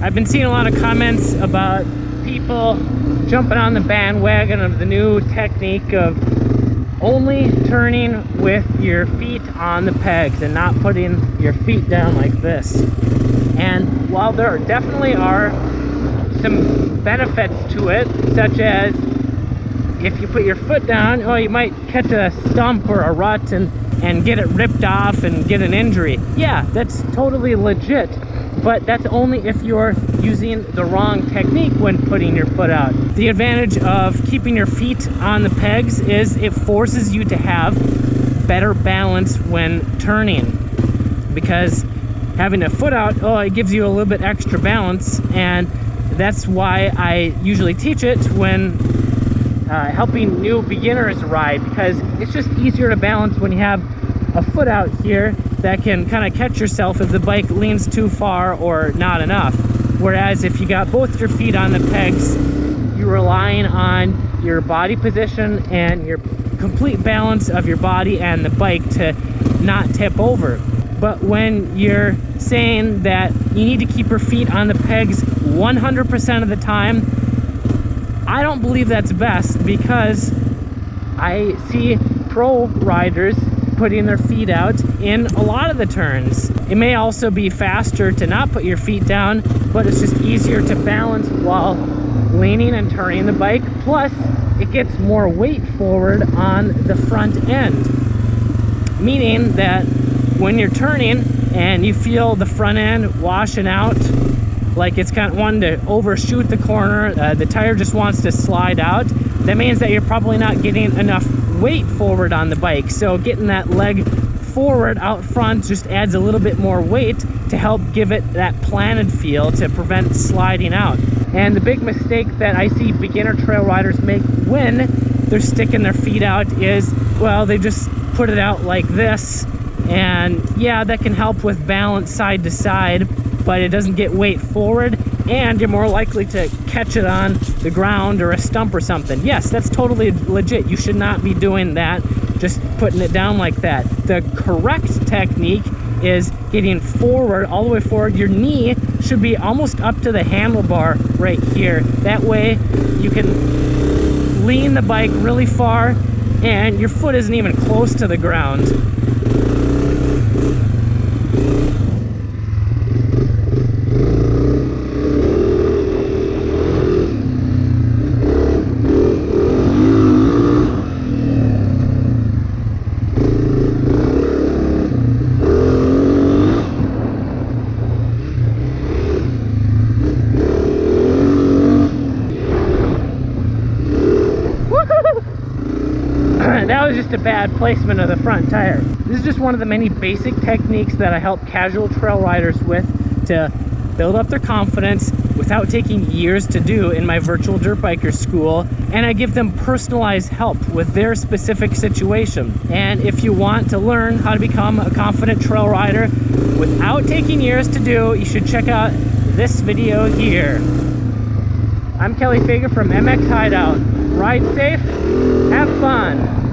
I've been seeing a lot of comments about people jumping on the bandwagon of the new technique of only turning with your feet on the pegs and not putting your feet down like this. And while there definitely are some benefits to it, such as if you put your foot down, oh, you might catch a stump or a rut and get it ripped off and get an injury. Yeah, that's totally legit, but that's only if you're using the wrong technique when putting your foot out. The advantage of keeping your feet on the pegs is it forces you to have better balance when turning, because having a foot out, oh, it gives you a little bit extra balance, and that's why I usually teach it when helping new beginners ride, because it's just easier to balance when you have a foot out here that can kind of catch yourself if the bike leans too far or not enough. Whereas if you got both your feet on the pegs, you're relying on your body position and your complete balance of your body and the bike to not tip over. But when you're saying that you need to keep your feet on the pegs 100% of the time, I don't believe that's best, because I see pro riders putting their feet out in a lot of the turns. It may also be faster to not put your feet down, but it's just easier to balance while leaning and turning the bike. Plus, it gets more weight forward on the front end, meaning that when you're turning and you feel the front end washing out, like it's kind of wanting to overshoot the corner, the tire just wants to slide out, that means that you're probably not getting enough weight forward on the bike. So getting that leg forward out front just adds a little bit more weight to help give it that planted feel to prevent sliding out. And the big mistake that I see beginner trail riders make when they're sticking their feet out is, well, they just put it out like this, and yeah, that can help with balance side to side, but it doesn't get weight forward, and you're more likely to catch it on the ground or a stump or something. Yes, that's totally legit. You should not be doing that, just putting it down like that. The correct technique is getting forward, all the way forward. Your knee should be almost up to the handlebar right here. That way you can lean the bike really far and your foot isn't even close to the ground. That was just a bad placement of the front tire. This is just one of the many basic techniques that I help casual trail riders with to build up their confidence without taking years to do in my virtual dirt biker school, and I give them personalized help with their specific situation. And if you want to learn how to become a confident trail rider without taking years to do, you should check out this video here. I'm Kelly Fager from MXHideout. Ride safe, have fun.